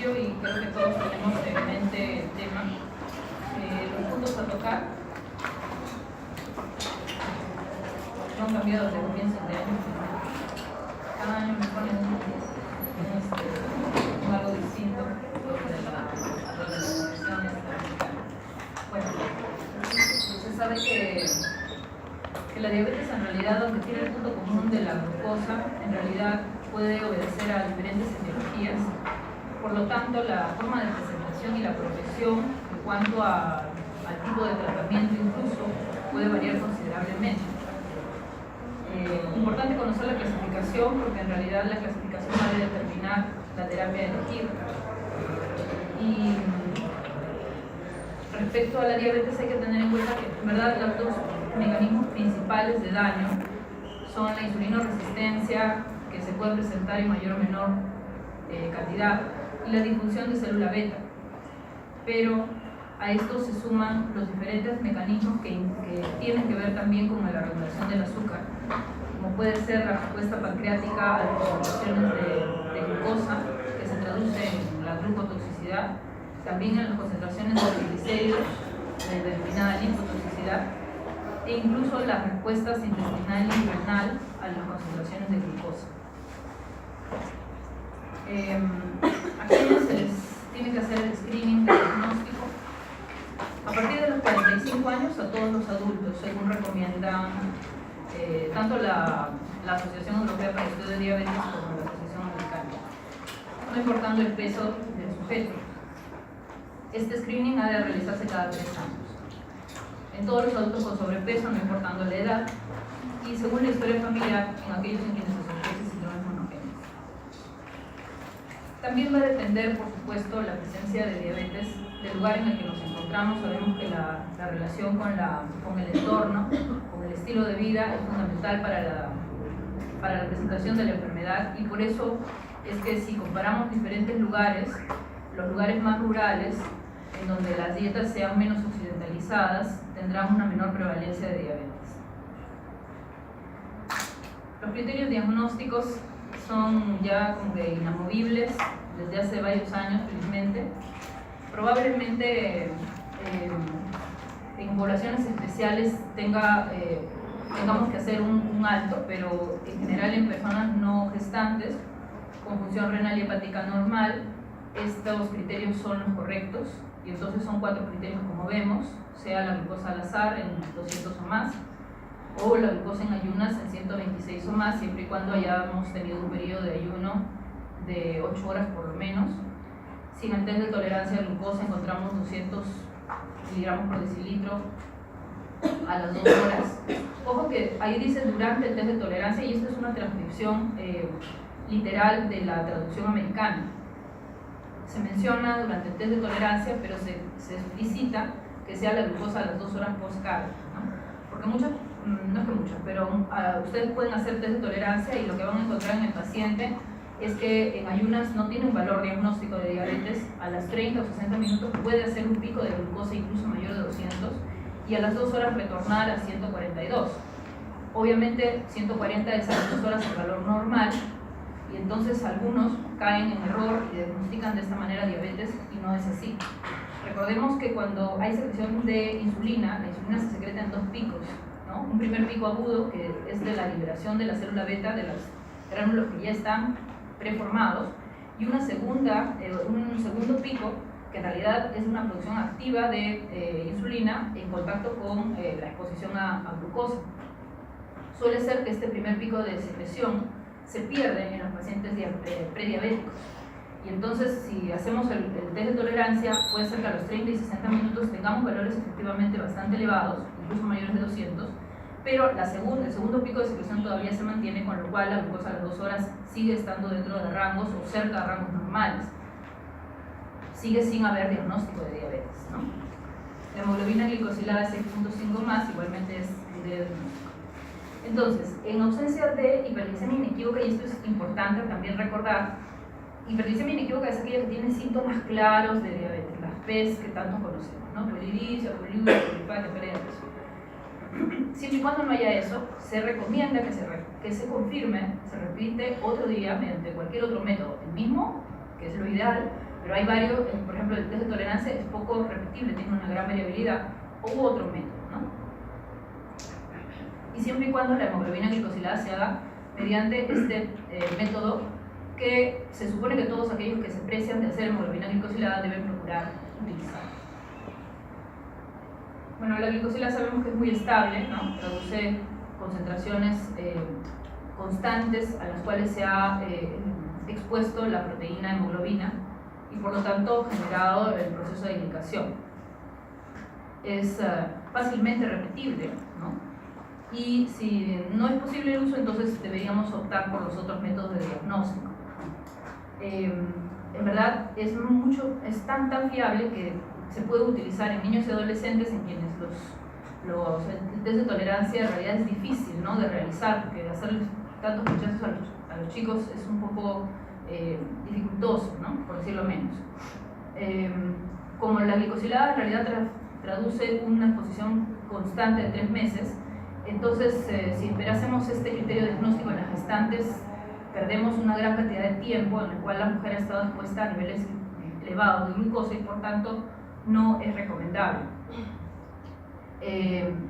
sencillo y creo que todos tenemos en mente el tema. Los puntos a tocar no han cambiado desde comienzos de año. Cada año me ponen algo distinto de la convención. Bueno, se sabe que la diabetes en realidad, aunque tiene el punto común de la glucosa, en realidad puede obedecer a diferentes etiologías. Por lo tanto, la forma de presentación y la progresión en cuanto al tipo de tratamiento incluso puede variar considerablemente. Importante conocer la clasificación porque en realidad la clasificación va a determinar la terapia a elegir. Y respecto a la diabetes hay que tener en cuenta que en verdad los dos mecanismos principales de daño son la insulinoresistencia, que se puede presentar en mayor o menor cantidad, y la disfunción de célula beta. Pero a esto se suman los diferentes mecanismos que tienen que ver también con la regulación del azúcar, como puede ser la respuesta pancreática a las concentraciones de glucosa, que se traduce en la glucotoxicidad, también en las concentraciones de triglicéridos, de denominada lipotoxicidad, e incluso las respuestas intestinal y renal a las concentraciones de glucosa. A quienes se les tiene que hacer el screening de diagnóstico a partir de los 45 años a todos los adultos, según recomiendan tanto la Asociación Europea para el Estudio de Diabetes como la Asociación Americana, no importando el peso del sujeto. Este screening ha de realizarse cada 3 años. En todos los adultos con sobrepeso, no importando la edad, y según la historia familiar, en aquellos en quienes se sospecha síndromes monogénicos. También va a depender, por supuesto, la presencia de diabetes del lugar en el que nos encontramos. Sabemos que la relación con el entorno, con el estilo de vida, es fundamental para la presentación de la enfermedad, y por eso es que si comparamos diferentes lugares, los lugares más rurales, en donde las dietas sean menos occidentalizadas, tendrán una menor prevalencia de diabetes. Los criterios diagnósticos son ya como que inamovibles desde hace varios años, felizmente. Probablemente en poblaciones especiales tengamos que hacer un alto, pero en general en personas no gestantes con función renal y hepática normal, estos criterios son los correctos, y entonces son 4 criterios como vemos, sea la glucosa al azar en 200 o más, o la glucosa en ayunas en 126 o más, siempre y cuando hayamos tenido un periodo de ayuno de 8 horas por lo menos. Si en el test de tolerancia a glucosa encontramos 200 miligramos por decilitro a las 2 horas. Ojo que ahí dice durante el test de tolerancia, y esto es una transcripción literal de la traducción americana. Se menciona durante el test de tolerancia, pero se explicita que sea la glucosa a las 2 horas post-carb, ¿no? Porque muchos, no es que muchos, pero ustedes pueden hacer test de tolerancia y lo que van a encontrar en el paciente es que en ayunas no tiene un valor diagnóstico de diabetes, a las 30 o 60 minutos puede hacer un pico de glucosa incluso mayor de 200, y a las 2 horas retornar a 142. Obviamente 140 es a las 2 horas el valor normal, y entonces algunos caen en error y diagnostican de esta manera diabetes, y no es así. Recordemos que cuando hay secreción de insulina, la insulina se secreta en 2 picos, ¿no? Un primer pico agudo, que es de la liberación de la célula beta, de los gránulos que ya están preformados, y un segundo pico, que en realidad es una producción activa de insulina en contacto con la exposición a glucosa. Suele ser que este primer pico de secreción se pierde en los pacientes prediabéticos, y entonces si hacemos el test de tolerancia, puede ser que a los 30 y 60 minutos tengamos valores efectivamente bastante elevados, incluso mayores de 200, pero el segundo pico de secreción todavía se mantiene, con lo cual la glucosa a las 2 horas sigue estando dentro de rangos o cerca de rangos normales. Sigue sin haber diagnóstico de diabetes, ¿no? La hemoglobina glicosilada de 6.5 más igualmente es de diagnóstico. Entonces, en ausencia de hiperglicemia inequívoca, y esto es importante también recordar, hiperglicemia inequívoca es aquella que tiene síntomas claros de diabetes, las PES que tanto conocemos, ¿no? Polidipsia, poliuria, polipatia, pérdida de peso. Siempre y cuando no haya eso, se recomienda que se confirme, se repite otro día mediante cualquier otro método, el mismo, que es lo ideal, pero hay varios, por ejemplo, el test de tolerancia es poco repetible, tiene una gran variabilidad, u otro método, ¿no? Y siempre y cuando la hemoglobina glicosilada se haga mediante este método que se supone que todos aquellos que se precian de hacer hemoglobina glicosilada deben procurar utilizar. Bueno, la glicosilada sabemos que es muy estable, ¿no? Produce concentraciones constantes a las cuales se ha expuesto la proteína hemoglobina y por lo tanto generado el proceso de glicación. Es fácilmente repetible, ¿no? Y si no es posible el uso, entonces deberíamos optar por los otros métodos de diagnóstico. En verdad es tan fiable que se puede utilizar en niños y adolescentes en quienes el test de tolerancia en realidad es difícil, ¿no?, de realizar, porque hacer tantos rechazos a los chicos es un poco dificultoso, ¿no?, por decirlo menos. Como la glicosilada en realidad traduce una exposición constante de 3 meses, entonces si esperásemos este criterio diagnóstico en las gestantes, perdemos una gran cantidad de tiempo en el cual la mujer ha estado expuesta a niveles elevados de glucosa y por tanto no es recomendable.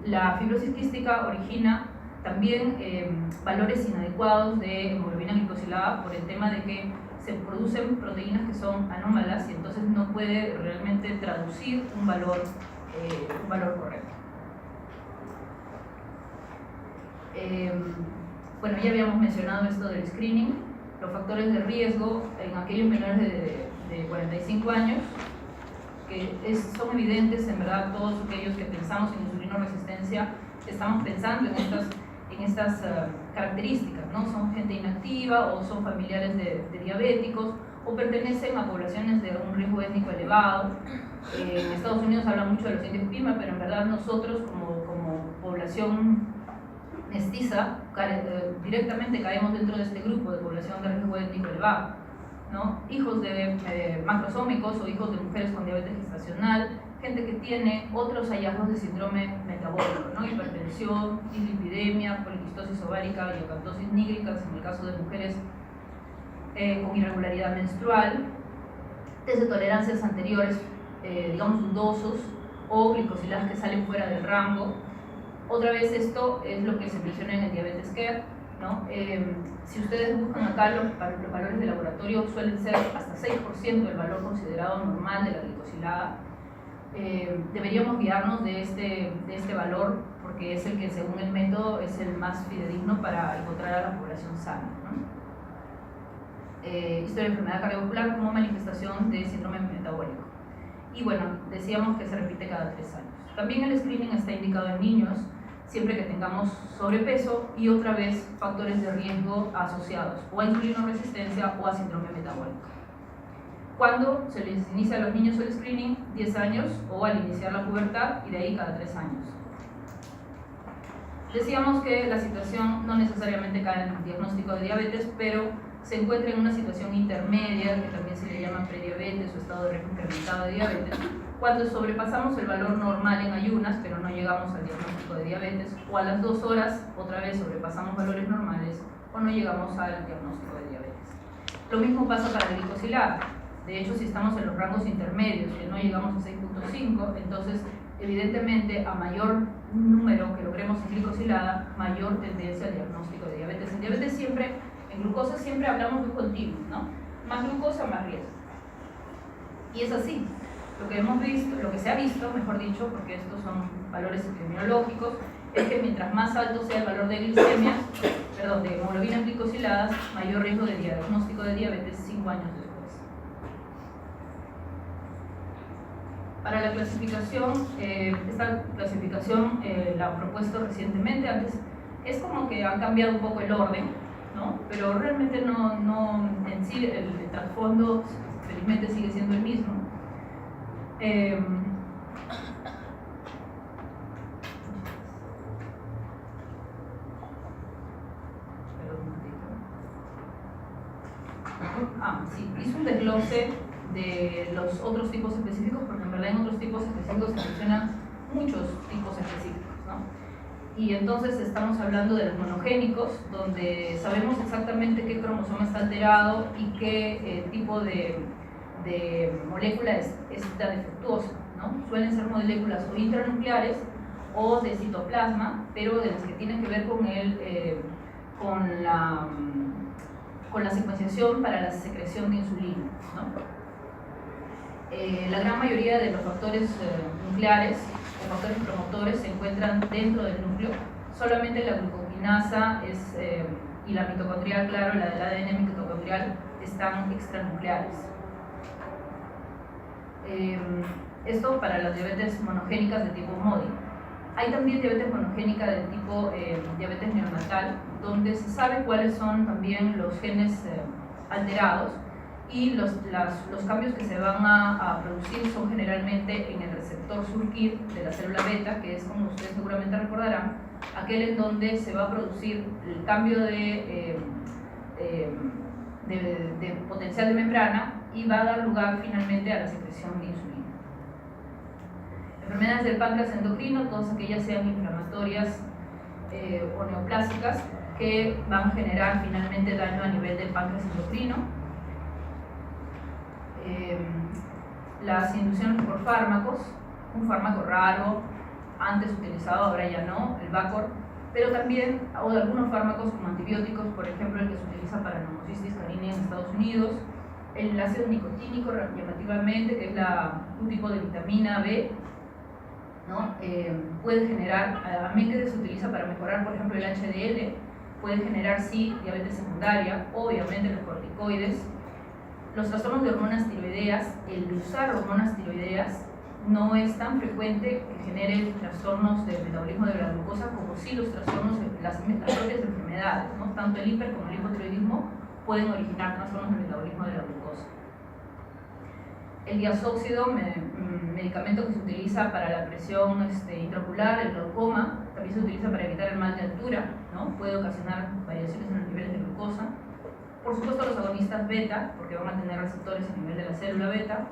La fibrosis quística origina también valores inadecuados de hemoglobina glicosilada por el tema de que se producen proteínas que son anómalas y entonces no puede realmente traducir un valor correcto. Bueno, ya habíamos mencionado esto del screening, los factores de riesgo en aquellos menores de 45 años, que son evidentes, en verdad, todos aquellos que pensamos en insulinoresistencia, estamos pensando en estas características, ¿no? Son gente inactiva o son familiares de diabéticos o pertenecen a poblaciones de un riesgo étnico elevado. En Estados Unidos habla mucho de los indios PIMA, pero en verdad nosotros como población mestiza directamente caemos dentro de este grupo de población de riesgo étnico elevado, ¿no? Hijos de macrosómicos o hijos de mujeres con diabetes gestacional, gente que tiene otros hallazgos de síndrome metabólico, ¿no? Hipertensión, dislipidemia, poliquistosis ovárica y acantosis nígricas en el caso de mujeres con irregularidad menstrual, test de tolerancias anteriores, digamos dudosos, o glicosiladas que salen fuera del rango. Otra vez esto es lo que se menciona en el Diabetes Care, ¿no? Si ustedes buscan acá los valores de laboratorio suelen ser hasta 6% del valor considerado normal de la glicosilada. Deberíamos guiarnos de este valor porque es el que según el método es el más fidedigno para encontrar a la población sana, ¿no? Historia de enfermedad cardiovascular como manifestación de síndrome metabólico. Y bueno, decíamos que se repite cada 3 años. También el screening está indicado en niños, siempre que tengamos sobrepeso y otra vez factores de riesgo asociados o a insulinoresistencia o a síndrome metabólico. Cuando se les inicia a los niños el screening, 10 años o al iniciar la pubertad y de ahí cada 3 años. Decíamos que la situación no necesariamente cae en el diagnóstico de diabetes, pero se encuentra en una situación intermedia, que también se le llama prediabetes o estado de riesgo incrementado de diabetes, cuando sobrepasamos el valor normal en ayunas, pero no llegamos al diagnóstico de diabetes, o a las 2 horas otra vez sobrepasamos valores normales, o no llegamos al diagnóstico de diabetes. Lo mismo pasa para la glicosilada. De hecho, si estamos en los rangos intermedios, que no llegamos a 6.5, entonces evidentemente a mayor número que logremos en glicosilada, mayor tendencia al diagnóstico de diabetes. En diabetes siempre, en glucosa siempre hablamos de un continuo, ¿no? Más glucosa, más riesgo. Y es así. Lo que hemos visto, lo que se ha visto, mejor dicho, porque estos son valores epidemiológicos, es que mientras más alto sea el valor de glicemia, de hemoglobinas glicosiladas, mayor riesgo de diagnóstico de diabetes 5 años después. Para la clasificación, esta clasificación la han propuesto recientemente, antes es como que han cambiado un poco el orden, ¿no? Pero realmente no en sí el trasfondo felizmente sigue siendo el mismo. Sí, hice un desglose de los otros tipos específicos, porque en verdad en otros tipos específicos se mencionan muchos tipos específicos, ¿no? Y entonces estamos hablando de los monogénicos, donde sabemos exactamente qué cromosoma está alterado y qué tipo de molécula es esta defectuosa, ¿no? Suelen ser moléculas o intranucleares o de citoplasma, pero de las que tienen que ver con la secuenciación para la secreción de insulina, ¿no? La gran mayoría de los factores nucleares o factores promotores se encuentran dentro del núcleo. Solamente la glucokinasa y la mitocondrial, claro, la del ADN mitocondrial, están extranucleares. Esto para las diabetes monogénicas de tipo MODY. Hay también diabetes monogénica de tipo diabetes neonatal, donde se sabe cuáles son también los genes alterados, y los cambios que se van a producir son generalmente en el receptor Surkit de la célula beta, que es, como ustedes seguramente recordarán, aquel en donde se va a producir el cambio de potencial de membrana y va a dar lugar finalmente a la secreción de insulina. Enfermedades del páncreas endocrino, todas aquellas sean inflamatorias o neoplásicas, que van a generar finalmente daño a nivel del páncreas endocrino. Las inducciones por fármacos, un fármaco raro, antes utilizado, ahora ya no, el Vacor, pero también algunos fármacos como antibióticos, por ejemplo el que se utiliza para neumocistis carinea en Estados Unidos, el ácido nicotínico, llamativamente, que es un tipo de vitamina B, ¿no? Puede generar, también que se utiliza para mejorar, por ejemplo, el HDL, puede generar, sí, diabetes secundaria, obviamente los corticoides. Los trastornos de hormonas tiroideas, el usar hormonas tiroideas no es tan frecuente que genere trastornos del metabolismo de la glucosa como sí los trastornos de las propias enfermedades, ¿no? Tanto el hiper como el hipotiroidismo pueden originar trastornos del metabolismo de la glucosa. El diazóxido, medicamento que se utiliza para la presión intraocular, el glaucoma, también se utiliza para evitar el mal de altura, ¿no? Puede ocasionar variaciones en los niveles de glucosa. Por supuesto, los agonistas beta, porque van a tener receptores a nivel de la célula beta,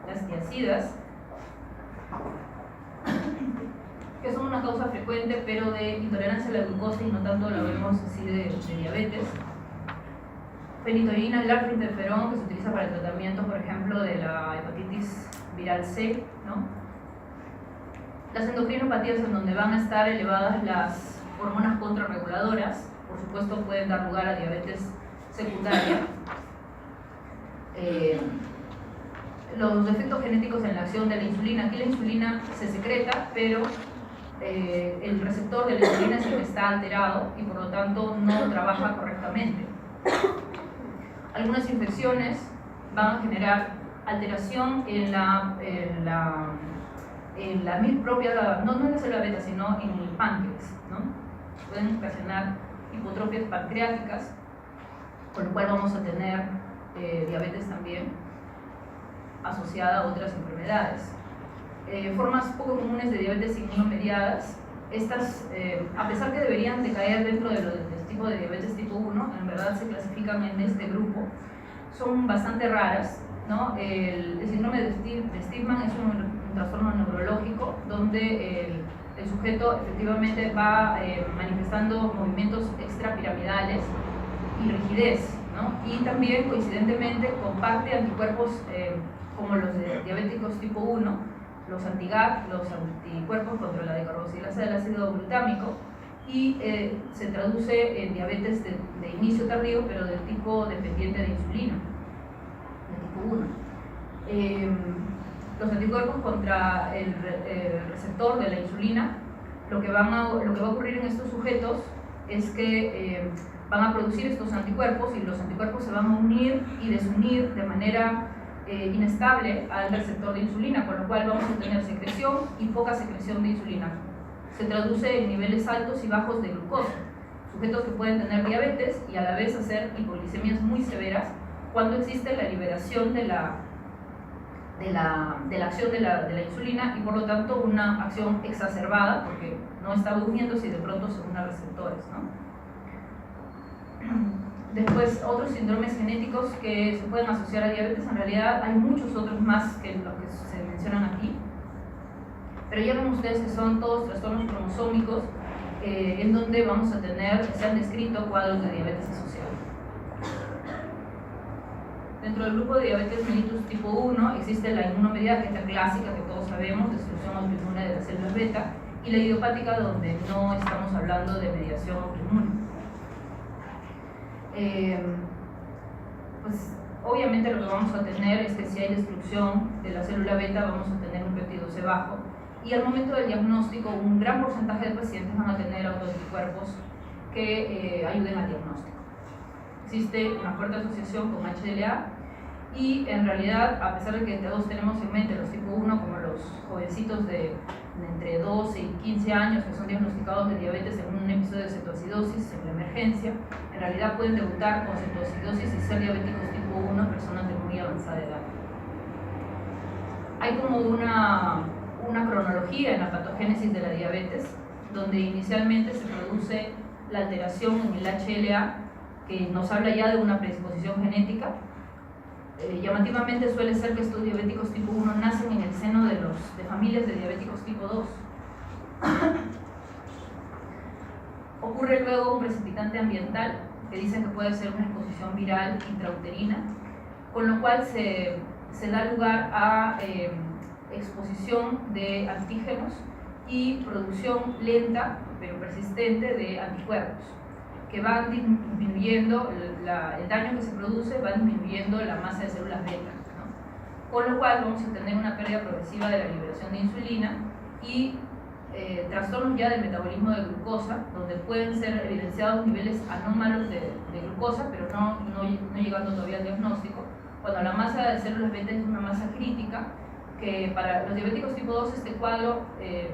las tiazidas, que son una causa frecuente, pero de intolerancia a la glucosa y no tanto lo vemos así de diabetes. Fenitoína, el larfo-interferón, que se utiliza para el tratamiento, por ejemplo, de la hepatitis viral C, ¿no? Las endocrinopatías, en donde van a estar elevadas las hormonas contrarreguladoras, por supuesto pueden dar lugar a diabetes secundaria. Los defectos genéticos en la acción de la insulina. Aquí la insulina se secreta, pero el receptor de la insulina es el que está alterado y por lo tanto no trabaja correctamente. Algunas infecciones van a generar alteración en la propia, no en la célula beta, sino en el páncreas, ¿no? Pueden ocasionar hipotrofias pancreáticas, con lo cual vamos a tener diabetes también asociada a otras enfermedades. Formas poco comunes de diabetes inmunomediadas. Estas, a pesar que deberían de caer dentro del tipo de diabetes tipo 1, en verdad se clasifican en este grupo, son bastante raras, ¿no? El síndrome de Steedman es un trastorno neurológico donde el sujeto efectivamente va manifestando movimientos extrapiramidales y rigidez, ¿no? Y también coincidentemente comparte anticuerpos como los de diabéticos tipo 1, los anti-GAG, los anticuerpos contra la decarboxilasa del ácido glutámico, y se traduce en diabetes de inicio tardío, pero del tipo dependiente de insulina, de tipo 1. Los anticuerpos contra el receptor de la insulina, lo que va a ocurrir en estos sujetos es que van a producir estos anticuerpos, y los anticuerpos se van a unir y desunir de manera inestable al receptor de insulina, con lo cual vamos a tener secreción y poca secreción de insulina. Se traduce en niveles altos y bajos de glucosa, sujetos que pueden tener diabetes y a la vez hacer hipoglicemias muy severas cuando existe la liberación de la acción de la insulina, y por lo tanto una acción exacerbada porque no está uniéndose y de pronto se unen receptores, ¿no? Después, otros síndromes genéticos que se pueden asociar a diabetes, en realidad hay muchos otros más que los que se mencionan aquí, pero ya ven ustedes que son todos trastornos cromosómicos en donde vamos a tener, se han descrito cuadros de diabetes asociados. Dentro del grupo de diabetes mellitus tipo 1 existe la inmunomediada, que es la clásica que todos sabemos, destrucción autoinmune de las células beta, y la idiopática, donde no estamos hablando de mediación autoinmune. Pues obviamente lo que vamos a tener es que si hay destrucción de la célula beta vamos a tener un péptido C bajo, y al momento del diagnóstico un gran porcentaje de pacientes van a tener autoanticuerpos que ayuden al diagnóstico. Existe una fuerte asociación con HLA, y en realidad, a pesar de que todos tenemos en mente los tipo 1 como los jovencitos de entre 12 y 15 años que son diagnosticados de diabetes en un episodio de cetoacidosis en la emergencia, en realidad pueden debutar con cetoacidosis y ser diabéticos tipo 1 personas de muy avanzada edad. Hay como una cronología en la patogénesis de la diabetes, donde inicialmente se produce la alteración en el HLA, que nos habla ya de una predisposición genética. Llamativamente suele ser que estos diabéticos tipo 1 nacen en el seno de familias de diabéticos tipo 2. Ocurre luego un precipitante ambiental, que dicen que puede ser una exposición viral intrauterina, con lo cual se da lugar a exposición de antígenos y producción lenta pero persistente de anticuerpos, que van disminuyendo el daño que se produce, va disminuyendo la masa de células beta, ¿no? Con lo cual vamos a tener una pérdida progresiva de la liberación de insulina y trastornos ya del metabolismo de glucosa, donde pueden ser evidenciados niveles anómalos de glucosa, pero no llegando todavía al diagnóstico, cuando la masa de células beta es una masa crítica, que para los diabéticos tipo 2 este cuadro,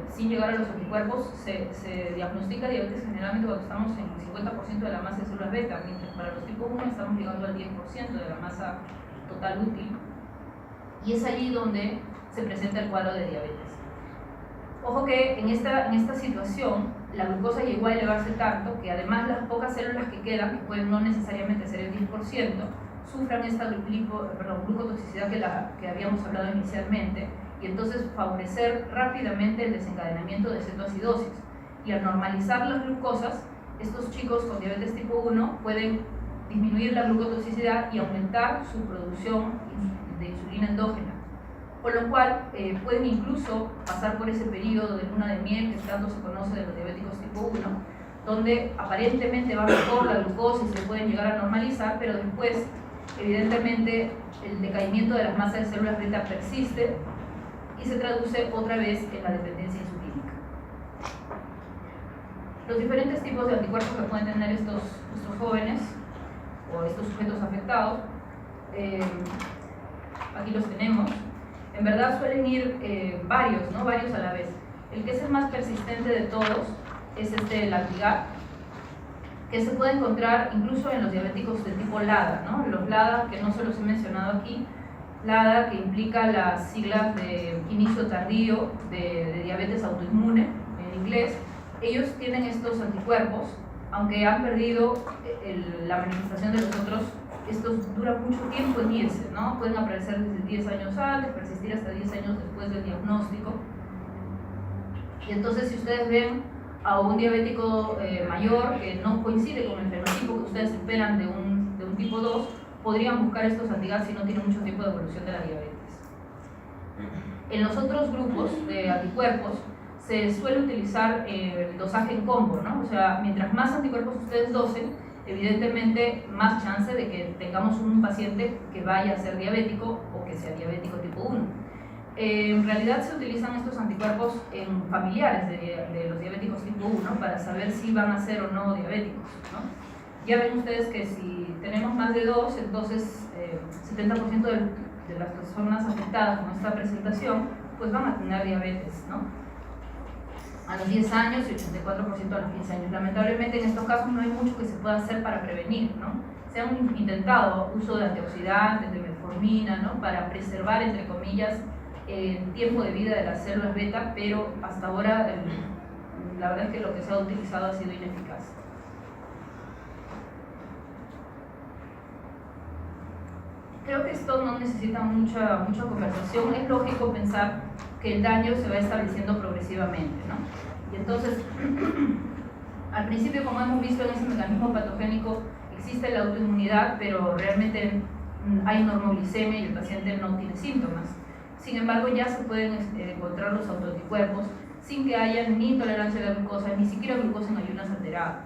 sin llegar a los anticuerpos, se diagnostica diabetes generalmente cuando estamos en el 50% de la masa de células beta, mientras para los tipo 1 estamos llegando al 10% de la masa total útil, y es allí donde se presenta el cuadro de diabetes. Ojo que en esta situación la glucosa llegó a elevarse tanto que además las pocas células que quedan, que pueden no necesariamente ser el 10%, sufran esta glucotoxicidad que habíamos hablado inicialmente, y entonces favorecer rápidamente el desencadenamiento de cetoacidosis. Y al normalizar las glucosas, estos chicos con diabetes tipo 1 pueden disminuir la glucotoxicidad y aumentar su producción de insulina endógena, con lo cual pueden incluso pasar por ese periodo de luna de miel que tanto se conoce de los diabéticos tipo 1, donde aparentemente va mejor la glucosa y se pueden llegar a normalizar, pero después evidentemente el decaimiento de las masas de células beta persiste y se traduce otra vez en la dependencia insulínica. Los diferentes tipos de anticuerpos que pueden tener estos jóvenes o estos sujetos afectados, aquí los tenemos. En verdad suelen ir varios a la vez. El que es el más persistente de todos es el antiGAT, que se puede encontrar incluso en los diabéticos de tipo LADA, ¿no? Los LADA, que no se los he mencionado aquí, LADA, que implica las siglas de inicio tardío de diabetes autoinmune en inglés. Ellos tienen estos anticuerpos, aunque han perdido la manifestación de los otros. Estos duran mucho tiempo en irse, ¿no? Pueden aparecer desde 10 años antes, persistir hasta 10 años después del diagnóstico. Y entonces, si ustedes ven a un diabético mayor que no coincide con el fenotipo que ustedes esperan de un tipo 2, podrían buscar estos antiGAT si no tienen mucho tiempo de evolución de la diabetes. En los otros grupos de anticuerpos se suele utilizar el dosaje en combo, ¿no? O sea, mientras más anticuerpos ustedes dosen, evidentemente más chance de que tengamos un paciente que vaya a ser diabético o que sea diabético tipo 1. En realidad se utilizan estos anticuerpos en familiares de los diabéticos tipo 1 para saber si van a ser o no diabéticos, ¿no? Ya ven ustedes que si tenemos más de 2, entonces 70% de las personas afectadas con esta presentación pues van a tener diabetes, ¿no? A los 10 años y 84% a los 15 años. Lamentablemente en estos casos no hay mucho que se pueda hacer para prevenir, ¿no? Se han intentado uso de antioxidantes, de metformina, ¿no? Para preservar, entre comillas, el tiempo de vida de las células beta, pero hasta ahora la verdad es que lo que se ha utilizado ha sido ineficaz. Creo que esto no necesita mucha conversación. Es lógico pensar que el daño se va estableciendo progresivamente, ¿no? Y entonces, al principio, como hemos visto en ese mecanismo patogénico, existe la autoinmunidad, pero realmente hay normoglicemia y el paciente no tiene síntomas. Sin embargo, ya se pueden encontrar los autoanticuerpos sin que haya ni intolerancia a la glucosa, ni siquiera glucosa en ayunas alterada.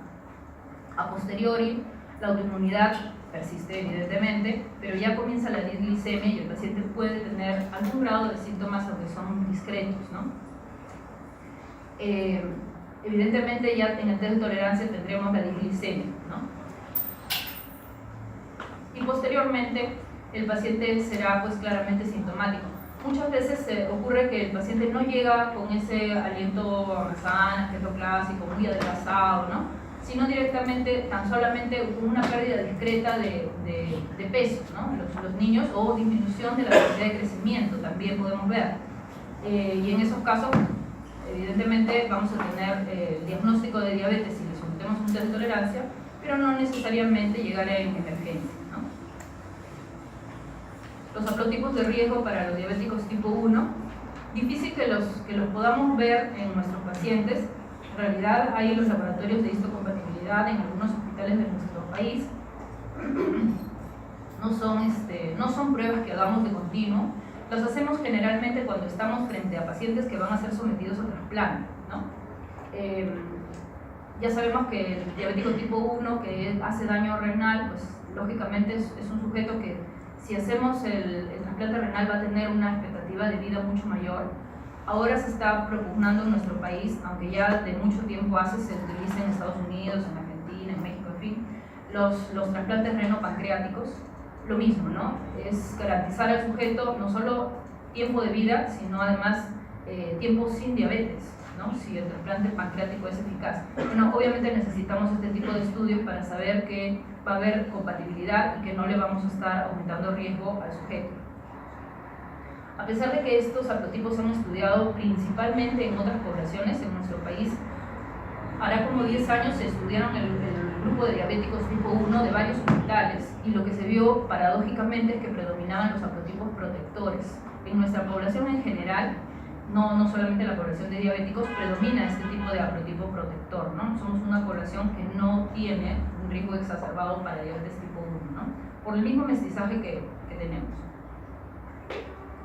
A posteriori, la autoinmunidad persiste evidentemente, pero ya comienza la disglicemia y el paciente puede tener algún grado de síntomas, aunque son discretos, ¿no? Evidentemente ya en el test de tolerancia tendremos la disglicemia, ¿no? Y posteriormente el paciente será pues claramente sintomático. Muchas veces ocurre que el paciente no llega con ese aliento a manzanas, que es lo clásico, muy adelgazado, ¿no? Sino directamente, tan solamente una pérdida discreta de peso, ¿no? Los niños, o disminución de la velocidad de crecimiento también podemos ver. Y en esos casos, evidentemente, vamos a tener el diagnóstico de diabetes si le sometemos a un test de tolerancia, pero no necesariamente llegar en emergencia, ¿no? Los haplotipos de riesgo para los diabéticos tipo 1, difícil que los podamos ver en nuestros pacientes. En realidad hay los laboratorios de histocompatibilidad en algunos hospitales de nuestro país. No son pruebas que hagamos de continuo. Las hacemos generalmente cuando estamos frente a pacientes que van a ser sometidos a trasplante, ¿no? Ya sabemos que el diabético tipo 1 que hace daño renal, pues lógicamente es un sujeto que si hacemos el trasplante renal va a tener una expectativa de vida mucho mayor. Ahora se está propugnando en nuestro país, aunque ya de mucho tiempo hace se utiliza en Estados Unidos, en Argentina, en México, en fin, los trasplantes renopancreáticos, lo mismo, ¿no? Es garantizar al sujeto no solo tiempo de vida, sino además tiempo sin diabetes, ¿no? Si el trasplante pancreático es eficaz. Bueno, obviamente necesitamos este tipo de estudios para saber que va a haber compatibilidad y que no le vamos a estar aumentando el riesgo al sujeto. A pesar de que estos haplotipos se han estudiado principalmente en otras poblaciones en nuestro país, hará como 10 años se estudiaron el grupo de diabéticos tipo 1 de varios hospitales y lo que se vio paradójicamente es que predominaban los haplotipos protectores. En nuestra población en general, no solamente la población de diabéticos, predomina este tipo de haplotipo protector, ¿no? Somos una población que no tiene un riesgo exacerbado para diabetes tipo 1, ¿no? Por el mismo mestizaje que tenemos.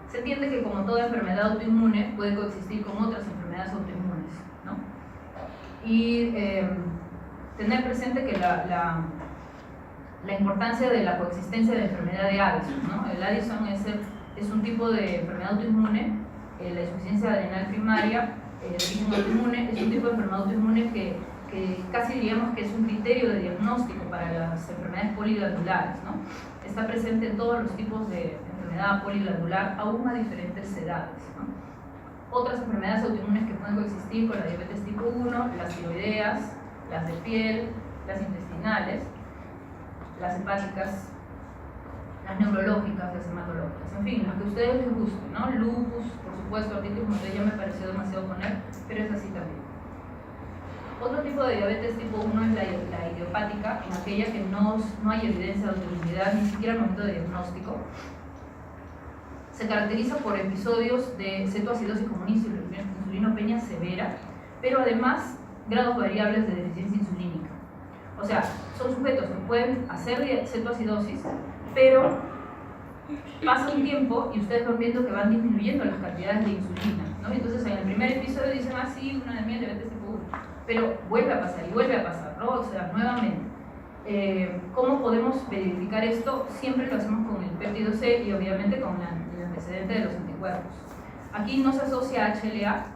Se entiende que como toda enfermedad autoinmune puede coexistir con otras enfermedades autoinmunes, ¿no? Y tener presente que la importancia de la coexistencia de la enfermedad de Addison, ¿no? El Addison es un tipo de enfermedad autoinmune, la insuficiencia adrenal primaria, el origen autoinmune, es un tipo de enfermedad autoinmune que casi diríamos que es un criterio de diagnóstico para las enfermedades poliglandulares, ¿no? Está presente en todos los tipos de enfermedad poliglandular, aún a diferentes edades, ¿no? Otras enfermedades autoinmunes que pueden coexistir con la diabetes tipo 1, las tiroideas, las de piel, las intestinales, las hepáticas, las neurológicas, las hematológicas, en fin, las que a ustedes les gusten, ¿no? Lupus, por supuesto, artritis reumatoide ya me pareció demasiado poner, pero es así también. Otro tipo de diabetes tipo 1 es la idiopática, en aquella que no hay evidencia de autoinmunidad, ni siquiera al momento de diagnóstico. Se caracteriza por episodios de cetoacidosis con una insulinopenia severa, pero además grados variables de deficiencia insulínica. O sea, son sujetos que pueden hacer cetoacidosis, pero pasa un tiempo y ustedes van viendo que van disminuyendo las cantidades de insulina, ¿no? Entonces en el primer episodio dicen, ah, sí, una anemia de diabetes tipo 1, pero vuelve a pasar y vuelve a pasar, ¿no? O sea, nuevamente. ¿Cómo podemos verificar esto? Siempre lo hacemos con el péptido C y obviamente con el antecedente de los anticuerpos. Aquí no se asocia a HLA,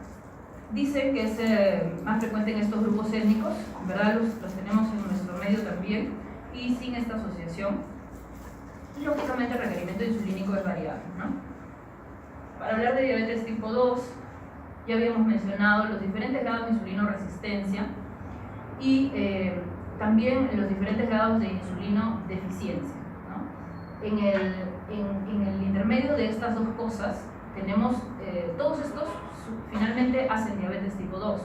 dicen que es más frecuente en estos grupos étnicos, en verdad los tenemos en nuestro medio también, y sin esta asociación, lógicamente el requerimiento insulínico es variable, ¿no? Para hablar de diabetes tipo 2, ya habíamos mencionado los diferentes grados de insulinoresistencia y también los diferentes grados de insulinodeficiencia, ¿no? En el intermedio de estas dos cosas tenemos, todos estos finalmente hacen diabetes tipo 2,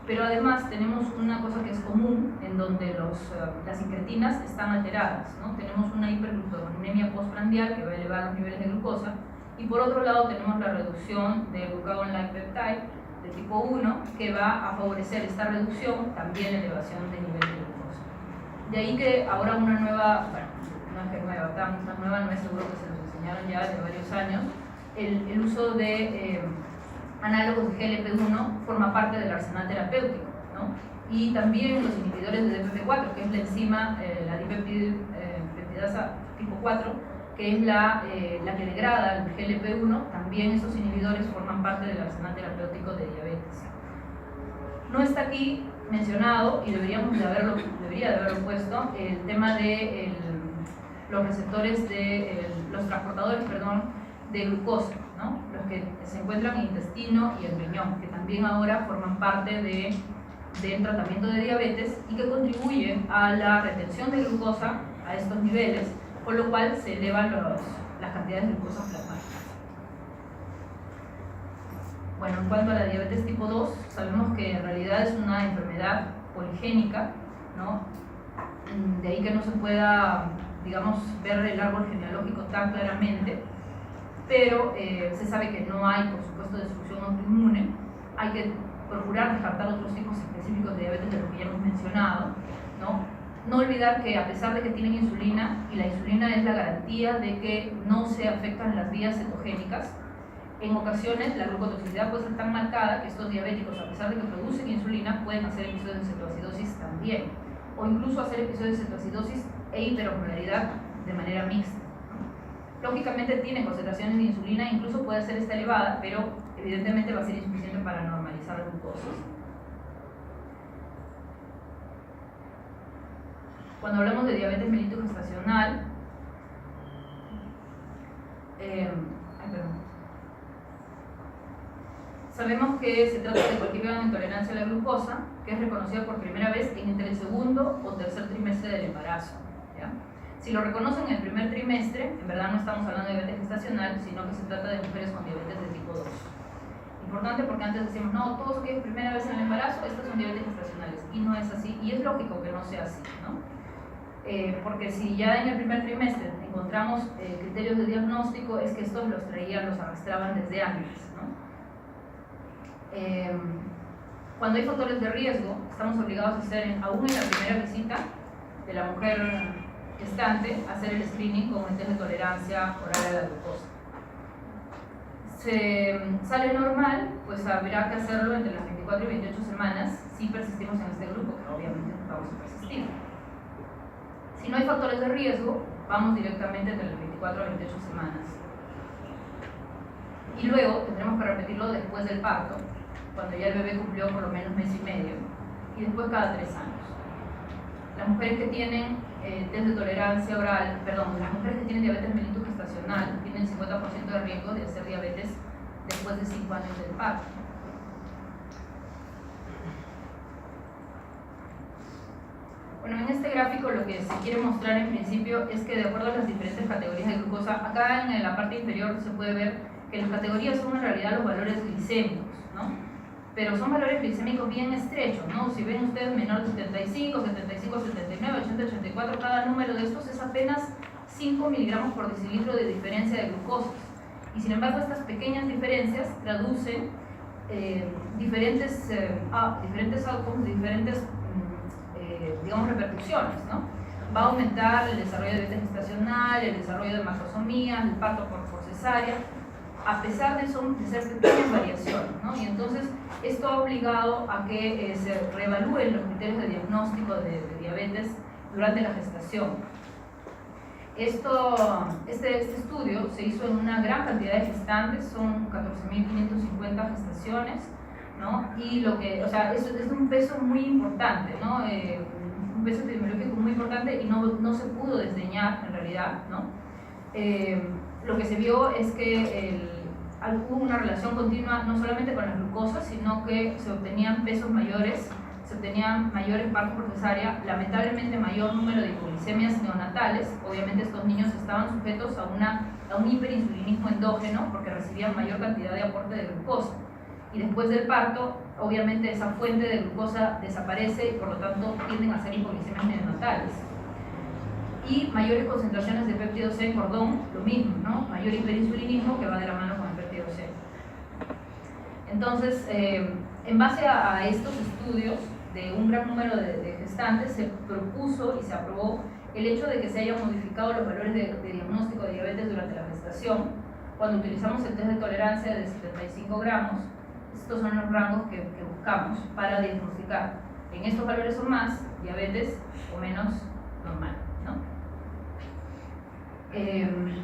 pero además tenemos una cosa que es común en donde las incretinas están alteradas, ¿no? Tenemos una hipergluceminemia postprandial que va a elevar los niveles de glucosa y por otro lado tenemos la reducción de glucagon-like peptide de tipo 1 que va a favorecer esta reducción, también elevación de nivel de glucosa. De ahí que ahora una nueva no es que nueva, tan nueva no es, seguro que se los enseñaron ya hace varios años, el uso de análogos de GLP-1 forma parte del arsenal terapéutico, ¿no? Y también los inhibidores de DPP4, que es la enzima, la dipeptidasa tipo 4, que es la que degrada el GLP-1, también esos inhibidores forman parte del arsenal terapéutico de diabetes. No está aquí mencionado, y debería de haberlo puesto, el tema de los receptores los transportadores, perdón, de glucosa, ¿no? Los que se encuentran en el intestino y el riñón, que también ahora forman parte del tratamiento de diabetes y que contribuyen a la retención de glucosa a estos niveles, con lo cual se elevan las cantidades de glucosa plasmática. Bueno, en cuanto a la diabetes tipo 2, sabemos que en realidad es una enfermedad poligénica, ¿no? De ahí que no se pueda, digamos, ver el árbol genealógico tan claramente, pero se sabe que no hay, por supuesto, destrucción autoinmune. Hay que procurar descartar otros tipos específicos de diabetes de los que ya hemos mencionado, ¿no? No olvidar que a pesar de que tienen insulina, y la insulina es la garantía de que no se afectan las vías cetogénicas, en ocasiones la glucotoxicidad puede ser tan marcada que estos diabéticos, a pesar de que producen insulina, pueden hacer episodios de cetoacidosis también, o incluso hacer episodios de cetoacidosis e hiperosmolaridad de manera mixta. Lógicamente tienen concentraciones de insulina, incluso puede ser esta elevada, pero evidentemente va a ser insuficiente para normalizar la glucosa. Cuando hablamos de diabetes mellitus gestacional, sabemos que se trata de cualquier grado de intolerancia a la glucosa que es reconocida por primera vez entre el segundo o tercer trimestre del embarazo, ¿ya? Si lo reconocen en el primer trimestre, en verdad no estamos hablando de diabetes gestacional, sino que se trata de mujeres con diabetes de tipo 2. Importante porque antes decimos, no, todos que es primera vez en el embarazo, estas son diabetes gestacionales, y no es así, y es lógico que no sea así, ¿no? Porque si ya en el primer trimestre encontramos criterios de diagnóstico, es que estos los arrastraban desde antes, ¿no? Cuando hay factores de riesgo, estamos obligados a hacer, aún en la primera visita de la mujer gestante, hacer el screening con el test de tolerancia oral a la glucosa. Se sale normal, pues habrá que hacerlo entre las 24 y 28 semanas si persistimos en este grupo, que obviamente vamos a persistir. Si no hay factores de riesgo, vamos directamente entre las 24 a 28 semanas. Y luego tendremos que repetirlo después del parto, cuando ya el bebé cumplió por lo menos mes y medio, y después cada 3 años. Las mujeres que tienen test de tolerancia oral, las mujeres que tienen diabetes mellitus gestacional tienen 50% de riesgo de hacer diabetes después de 5 años del parto. Bueno, en este gráfico lo que se quiere mostrar en principio es que de acuerdo a las diferentes categorías de glucosa, acá en la parte inferior se puede ver que las categorías son en realidad los valores glicémicos, ¿no? Pero son valores glicémicos bien estrechos, ¿no? Si ven ustedes menor de 75, 75, 79, 80, 84, cada número de estos es apenas 5 miligramos por decilitro de diferencia de glucosa. Y sin embargo estas pequeñas diferencias traducen diferentes outcomes, diferentes digamos repercusiones, ¿no? Va a aumentar el desarrollo de diabetes gestacional, el desarrollo de macrosomías, el parto por cesárea, a pesar de ser pequeñas variaciones, ¿no? Y entonces esto ha obligado a que se reevalúen los criterios de diagnóstico de diabetes durante la gestación. Este estudio se hizo en una gran cantidad de gestantes, son 14.550 gestaciones, ¿no? Y es un peso muy importante, ¿no? Un peso epidemiológico muy importante y no se pudo desdeñar en realidad, ¿no? Lo que se vio es que hubo una relación continua no solamente con las glucosas, sino que se obtenían pesos mayores, se obtenían mayores partos por cesárea, lamentablemente mayor número de hipoglicemias neonatales. Obviamente estos niños estaban sujetos a un hiperinsulinismo endógeno porque recibían mayor cantidad de aporte de glucosa. Y después del parto, obviamente esa fuente de glucosa desaparece y por lo tanto tienden a ser hipoglicemias neonatales. Y mayores concentraciones de péptido C en cordón, lo mismo, ¿no? Mayor hiperinsulinismo que va de la mano con el péptido C. Entonces, en base a estos estudios de un gran número de gestantes, se propuso y se aprobó el hecho de que se hayan modificado los valores de diagnóstico de diabetes durante la gestación, cuando utilizamos el test de tolerancia de 75 gramos, estos son los rangos que buscamos para diagnosticar en estos valores o más diabetes o menos normal, ¿no? El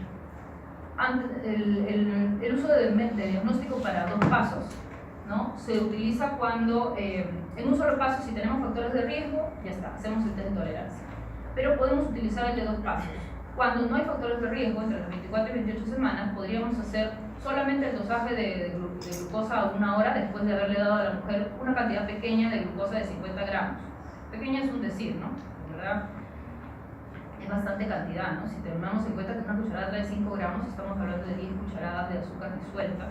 uso de diagnóstico para 2 pasos, ¿no? Se utiliza cuando en un solo paso, si tenemos factores de riesgo, ya está, hacemos el test de tolerancia. Pero podemos utilizar el de 2 pasos. Cuando no hay factores de riesgo, entre las 24 y 28 semanas, podríamos hacer solamente el dosaje de glucosa a 1 hora después de haberle dado a la mujer una cantidad pequeña de glucosa de 50 gramos. Pequeña es un decir, ¿no? ¿Verdad? Es bastante cantidad, ¿no? Si tomamos en cuenta que una cucharada trae 5 gramos, estamos hablando de 10 cucharadas de azúcar disuelta,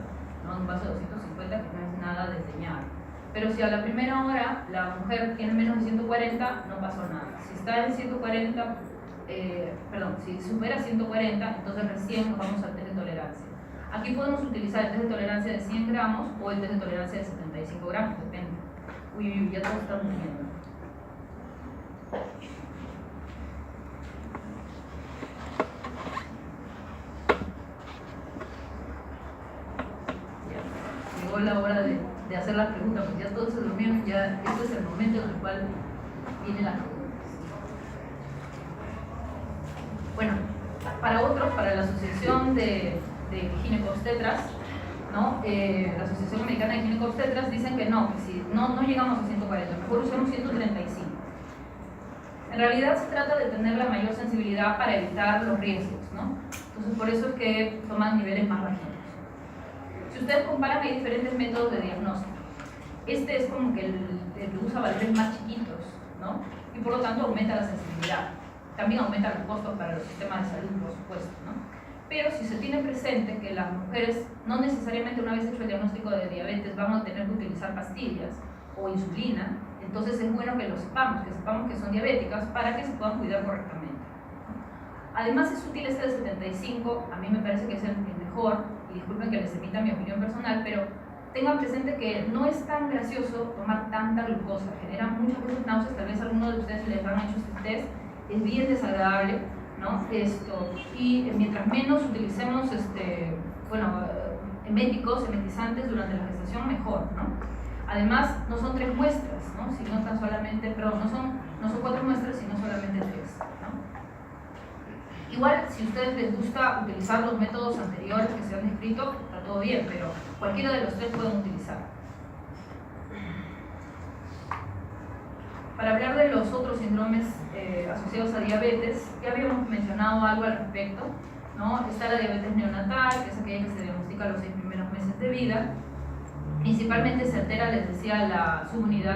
¿no? Un vaso de 250 que no es nada desdeñar. Pero si a la primera hora la mujer tiene menos de 140, no pasó nada. Si está en 140, si supera 140, entonces recién nos vamos al test de tolerancia. Aquí podemos utilizar el test de tolerancia de 100 gramos o el test de tolerancia de 75 gramos, depende. Uy, ya todos están durmiendo. Llegó la hora de hacer las preguntas, pues ya todos se durmieron, ya este es el momento en el cual vienen las preguntas. Bueno, para otros, para la Asociación de Ginecobstetras, ¿no? La Asociación Americana de Ginecobstetras dicen que no, que si no llegamos a 140, mejor usemos 135. En realidad se trata de tener la mayor sensibilidad para evitar los riesgos, ¿no? Entonces por eso es que toman niveles más bajitos. Si ustedes comparan, hay diferentes métodos de diagnóstico. Este es como que el que usa valores más chiquitos, ¿no? Y por lo tanto aumenta la sensibilidad. También aumenta los costos para los sistemas de salud, por supuesto, ¿no? Pero si se tiene presente que las mujeres no necesariamente una vez hecho el diagnóstico de diabetes van a tener que utilizar pastillas o insulina, entonces es bueno que lo sepamos, que son diabéticas para que se puedan cuidar correctamente. Además es útil este de 75, a mí me parece que es el mejor, y disculpen que les emita mi opinión personal, pero tengan presente que no es tan gracioso tomar tanta glucosa, genera muchas veces náuseas, tal vez a algunos de ustedes les han hecho este test, es bien desagradable, ¿no? Y mientras menos utilicemos eméticos, emetizantes durante la gestación, mejor, ¿no? Además, no son 3 muestras, ¿no? Sino tan solamente, perdón, no son 4 muestras, sino solamente 3, ¿no? Igual, si a ustedes les gusta utilizar los métodos anteriores que se han descrito, está todo bien, pero cualquiera de los 3 pueden utilizar. Para hablar de los otros síndromes asociados a diabetes, ya habíamos mencionado algo al respecto, ¿no? Está la diabetes neonatal, que es aquella que se diagnostica a los 6 primeros meses de vida. Principalmente se altera, les decía, la subunidad